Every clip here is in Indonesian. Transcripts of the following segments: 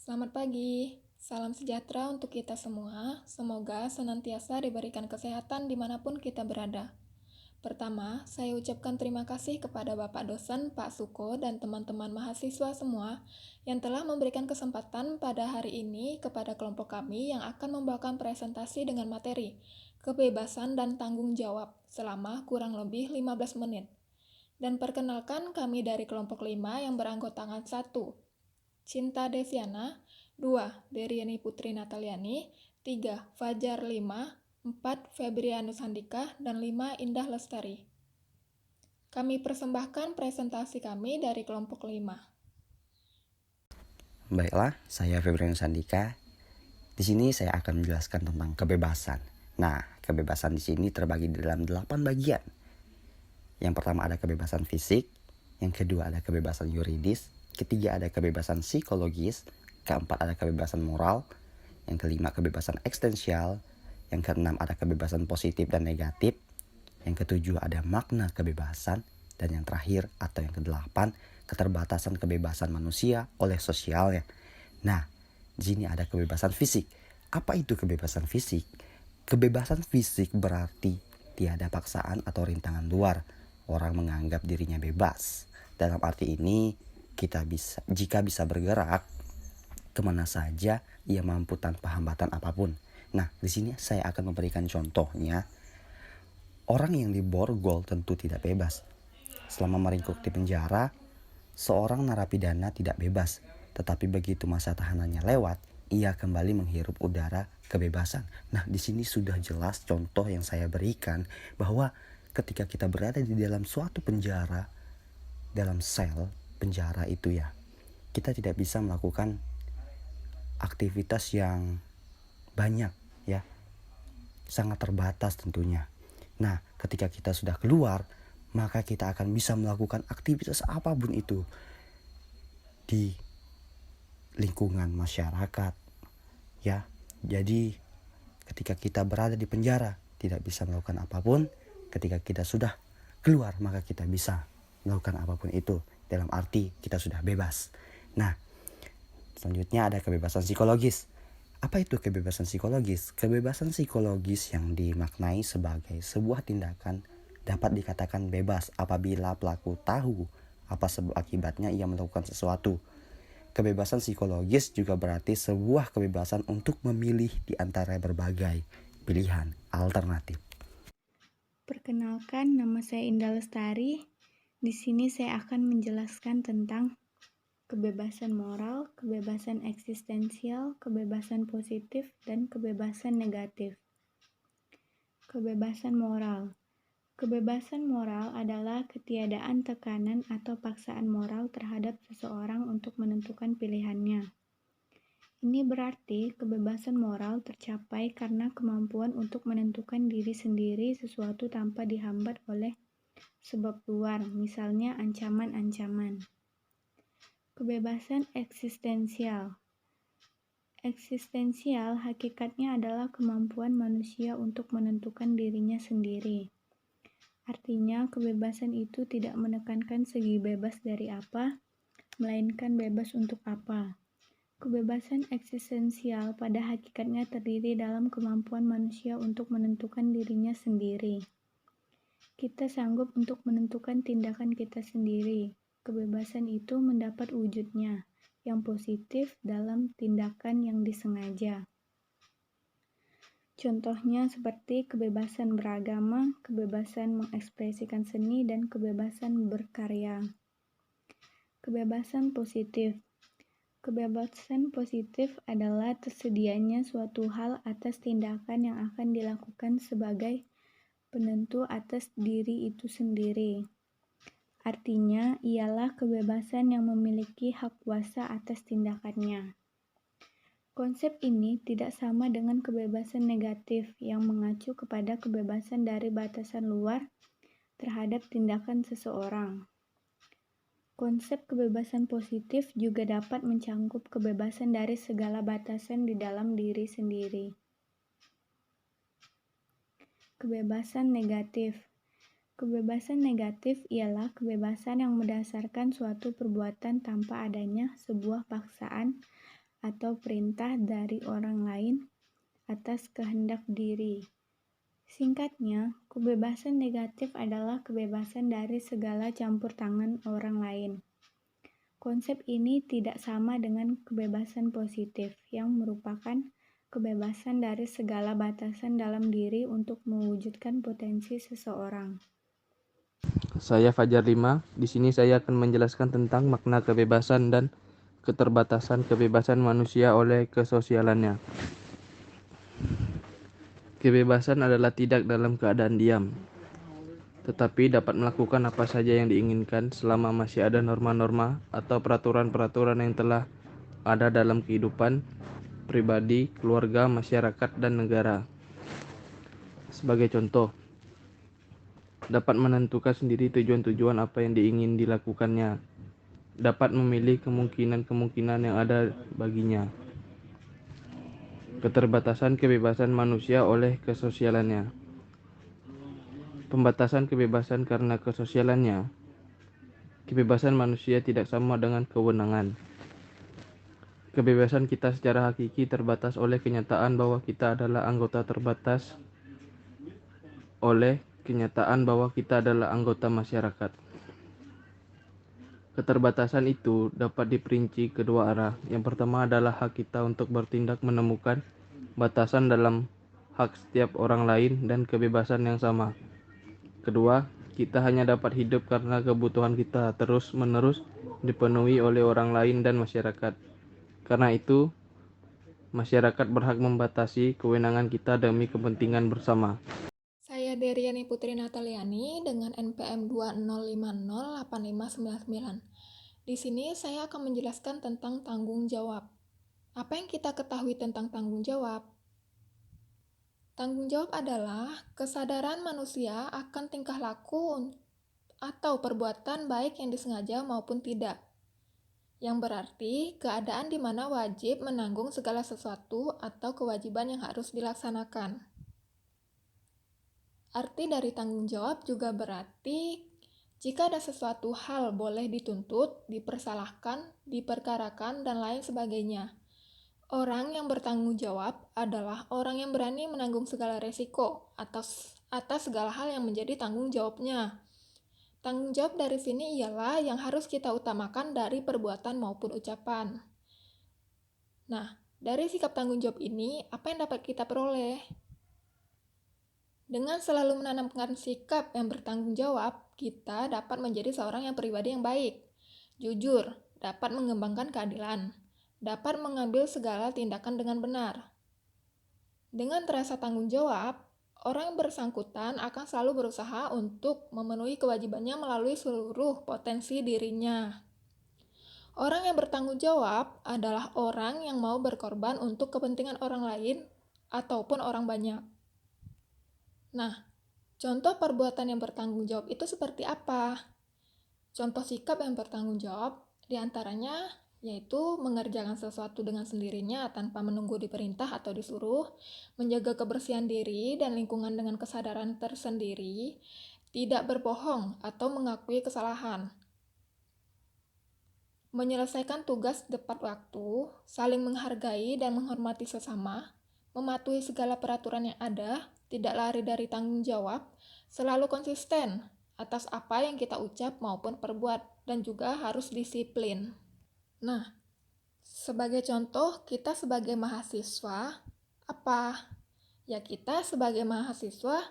Selamat pagi, salam sejahtera untuk kita semua. Semoga senantiasa diberikan kesehatan dimanapun kita berada. Pertama, saya ucapkan terima kasih kepada Bapak dosen, Pak Suko, dan teman-teman mahasiswa semua yang telah memberikan kesempatan pada hari ini kepada kelompok kami yang akan membawakan presentasi dengan materi kebebasan dan tanggung jawab selama kurang lebih 15 menit. Dan perkenalkan kami dari kelompok 5 yang beranggotakan 1. Cinta Deviana, 2. Deriani Putri Nataliani, 3. Fajar Lima, 4. Febrianus Handika, dan 5. Indah Lestari. Kami persembahkan presentasi kami dari kelompok 5. Baiklah, saya Febrianus Handika. Di sini saya akan menjelaskan tentang kebebasan. Nah, kebebasan di sini terbagi dalam 8 bagian. Yang pertama ada kebebasan fisik, yang kedua ada kebebasan yuridis, ketiga ada kebebasan psikologis, keempat ada kebebasan moral, yang kelima kebebasan eksistensial, yang keenam ada kebebasan positif dan negatif, yang ketujuh ada makna kebebasan, dan yang terakhir atau yang kedelapan keterbatasan kebebasan manusia oleh sosialnya. Nah, di sini ada kebebasan fisik. Apa itu kebebasan fisik? Kebebasan fisik berarti tiada paksaan atau rintangan luar. Orang menganggap dirinya bebas. Dalam arti ini, jika bisa bergerak kemana saja ia mampu tanpa hambatan apapun. Nah, di sini saya akan memberikan contohnya. Orang yang diborgol tentu tidak bebas. Selama meringkuk di penjara, seorang narapidana tidak bebas. Tetapi begitu masa tahanannya lewat, ia kembali menghirup udara kebebasan. Nah, di sini sudah jelas contoh yang saya berikan bahwa ketika kita berada di dalam suatu penjara, dalam sel penjara itu ya, kita tidak bisa melakukan aktivitas yang banyak ya, sangat terbatas tentunya. Nah, ketika kita sudah keluar, maka kita akan bisa melakukan aktivitas apapun itu di lingkungan masyarakat ya. Jadi ketika kita berada di penjara tidak bisa melakukan apapun, ketika kita sudah keluar maka kita bisa melakukan apapun itu, dalam arti kita sudah bebas. Nah, selanjutnya ada kebebasan psikologis. Apa itu kebebasan psikologis? Kebebasan psikologis yang dimaknai sebagai sebuah tindakan dapat dikatakan bebas apabila pelaku tahu apa sebab akibatnya ia melakukan sesuatu. Kebebasan psikologis juga berarti sebuah kebebasan untuk memilih di antara berbagai pilihan alternatif. Perkenalkan, nama saya Indah Lestari. Di sini saya akan menjelaskan tentang kebebasan moral, kebebasan eksistensial, kebebasan positif, dan kebebasan negatif. Kebebasan moral. Kebebasan moral adalah ketiadaan tekanan atau paksaan moral terhadap seseorang untuk menentukan pilihannya. Ini berarti kebebasan moral tercapai karena kemampuan untuk menentukan diri sendiri sesuatu tanpa dihambat oleh sebab luar, misalnya ancaman-ancaman. Kebebasan eksistensial. Eksistensial hakikatnya adalah kemampuan manusia untuk menentukan dirinya sendiri. Artinya, kebebasan itu tidak menekankan segi bebas dari apa, melainkan bebas untuk apa. Kebebasan eksistensial pada hakikatnya terdiri dalam kemampuan manusia untuk menentukan dirinya sendiri. Kita sanggup untuk menentukan tindakan kita sendiri. Kebebasan itu mendapat wujudnya yang positif dalam tindakan yang disengaja. Contohnya seperti kebebasan beragama, kebebasan mengekspresikan seni, dan kebebasan berkarya. Kebebasan positif. Kebebasan positif adalah tersedianya suatu hal atas tindakan yang akan dilakukan sebagai penentu atas diri itu sendiri. Artinya, ialah kebebasan yang memiliki hak kuasa atas tindakannya. Konsep ini tidak sama dengan kebebasan negatif yang mengacu kepada kebebasan dari batasan luar terhadap tindakan seseorang. Konsep kebebasan positif juga dapat mencangkup kebebasan dari segala batasan di dalam diri sendiri. Kebebasan negatif. Kebebasan negatif ialah kebebasan yang berdasarkan suatu perbuatan tanpa adanya sebuah paksaan atau perintah dari orang lain atas kehendak diri. Singkatnya, kebebasan negatif adalah kebebasan dari segala campur tangan orang lain. Konsep ini tidak sama dengan kebebasan positif, yang merupakan kebebasan dari segala batasan dalam diri untuk mewujudkan potensi seseorang. Saya Fajar Lima. Di sini saya akan menjelaskan tentang makna kebebasan dan keterbatasan kebebasan manusia oleh kesosialannya. Kebebasan adalah tidak dalam keadaan diam, tetapi dapat melakukan apa saja yang diinginkan selama masih ada norma-norma atau peraturan-peraturan yang telah ada dalam kehidupan pribadi, keluarga, masyarakat, dan negara. Sebagai contoh, dapat menentukan sendiri tujuan-tujuan apa yang diingin dilakukannya, dapat memilih kemungkinan-kemungkinan yang ada baginya. Keterbatasan kebebasan manusia oleh kesosialannya. Pembatasan kebebasan karena kesosialannya. Kebebasan manusia tidak sama dengan kewenangan. Kebebasan kita secara hakiki terbatas oleh kenyataan bahwa kita adalah anggota terbatas oleh kenyataan bahwa kita adalah anggota masyarakat. Keterbatasan itu dapat diperinci kedua arah. Yang pertama adalah hak kita untuk bertindak menemukan batasan dalam hak setiap orang lain dan kebebasan yang sama. Kedua, kita hanya dapat hidup karena kebutuhan kita terus-menerus dipenuhi oleh orang lain dan masyarakat. Karena itu, masyarakat berhak membatasi kewenangan kita demi kepentingan bersama. Saya Deriani Putri Nataliani dengan NPM 20508599. Di sini saya akan menjelaskan tentang tanggung jawab. Apa yang kita ketahui tentang tanggung jawab? Tanggung jawab adalah kesadaran manusia akan tingkah laku atau perbuatan baik yang disengaja maupun tidak. Yang berarti keadaan di mana wajib menanggung segala sesuatu atau kewajiban yang harus dilaksanakan. Arti dari tanggung jawab juga berarti jika ada sesuatu hal boleh dituntut, dipersalahkan, diperkarakan, dan lain sebagainya. Orang yang bertanggung jawab adalah orang yang berani menanggung segala resiko atas segala hal yang menjadi tanggung jawabnya. Tanggung jawab dari sini ialah yang harus kita utamakan dari perbuatan maupun ucapan. Nah, dari sikap tanggung jawab ini, apa yang dapat kita peroleh? Dengan selalu menanamkan sikap yang bertanggung jawab, kita dapat menjadi seorang yang pribadi yang baik, jujur, dapat mengembangkan keadilan, dapat mengambil segala tindakan dengan benar. Dengan terasa tanggung jawab, orang yang bersangkutan akan selalu berusaha untuk memenuhi kewajibannya melalui seluruh potensi dirinya. Orang yang bertanggung jawab adalah orang yang mau berkorban untuk kepentingan orang lain ataupun orang banyak. Nah, contoh perbuatan yang bertanggung jawab itu seperti apa? Contoh sikap yang bertanggung jawab diantaranya yaitu mengerjakan sesuatu dengan sendirinya tanpa menunggu diperintah atau disuruh, menjaga kebersihan diri dan lingkungan dengan kesadaran tersendiri, tidak berbohong atau mengakui kesalahan, menyelesaikan tugas tepat waktu, saling menghargai dan menghormati sesama, mematuhi segala peraturan yang ada, tidak lari dari tanggung jawab, selalu konsisten atas apa yang kita ucap maupun perbuat, dan juga harus disiplin. Nah, sebagai contoh, kita sebagai mahasiswa, apa? Ya, kita sebagai mahasiswa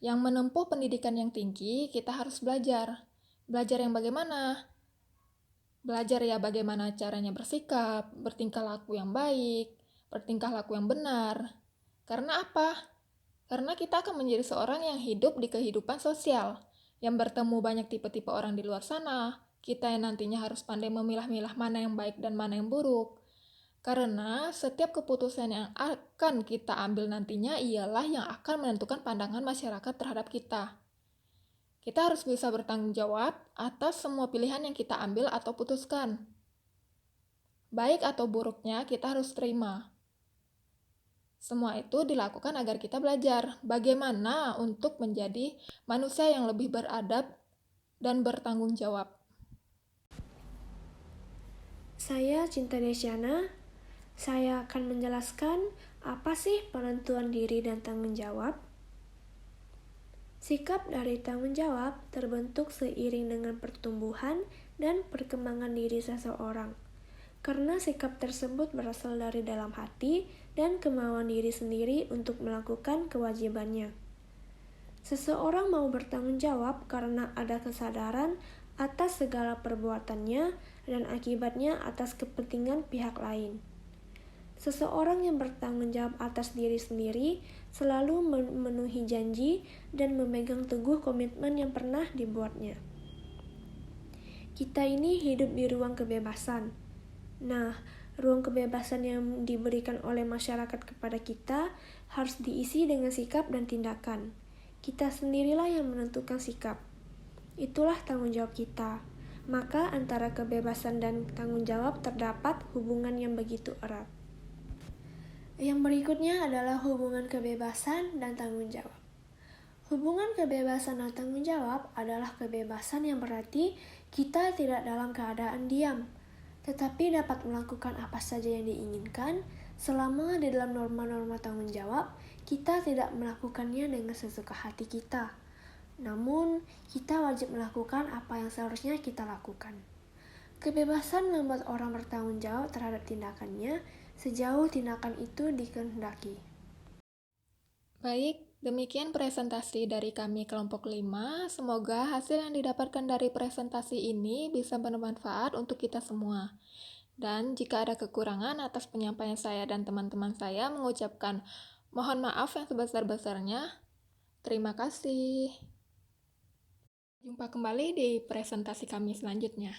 yang menempuh pendidikan yang tinggi, kita harus belajar. Belajar yang bagaimana? Belajar ya bagaimana caranya bersikap, bertingkah laku yang baik, bertingkah laku yang benar. Karena apa? Karena kita akan menjadi seorang yang hidup di kehidupan sosial, yang bertemu banyak tipe-tipe orang di luar sana. Kita yang nantinya harus pandai memilah-milah mana yang baik dan mana yang buruk. Karena setiap keputusan yang akan kita ambil nantinya ialah yang akan menentukan pandangan masyarakat terhadap kita. Kita harus bisa bertanggung jawab atas semua pilihan yang kita ambil atau putuskan. Baik atau buruknya kita harus terima. Semua itu dilakukan agar kita belajar bagaimana untuk menjadi manusia yang lebih beradab dan bertanggung jawab. Saya Cinta Desyana Saya akan menjelaskan apa sih penentuan diri dan tanggung jawab. Sikap dari tanggung jawab terbentuk seiring dengan pertumbuhan dan perkembangan diri seseorang. Karena sikap tersebut berasal dari dalam hati dan kemauan diri sendiri untuk melakukan kewajibannya. Seseorang mau bertanggung jawab karena ada kesadaran atas segala perbuatannya dan akibatnya atas kepentingan pihak lain. Seseorang yang bertanggung jawab atas diri sendiri selalu memenuhi janji dan memegang teguh komitmen yang pernah dibuatnya. Kita ini hidup di ruang kebebasan. Nah, ruang kebebasan yang diberikan oleh masyarakat kepada kita harus diisi dengan sikap dan tindakan. Kita sendirilah yang menentukan sikap. Itulah tanggung jawab kita. Maka antara kebebasan dan tanggung jawab terdapat hubungan yang begitu erat. Yang berikutnya adalah hubungan kebebasan dan tanggung jawab. Hubungan kebebasan dan tanggung jawab adalah kebebasan yang berarti kita tidak dalam keadaan diam, tetapi dapat melakukan apa saja yang diinginkan selama di dalam norma-norma tanggung jawab, kita tidak melakukannya dengan sesuka hati kita. Namun, kita wajib melakukan apa yang seharusnya kita lakukan. Kebebasan membuat orang bertanggung jawab terhadap tindakannya sejauh tindakan itu dikehendaki. Baik, demikian presentasi dari kami kelompok 5. Semoga hasil yang didapatkan dari presentasi ini bisa bermanfaat untuk kita semua. Dan jika ada kekurangan atas penyampaian saya dan teman-teman saya mengucapkan mohon maaf yang sebesar-besarnya. Terima kasih. Jumpa kembali di presentasi kami selanjutnya.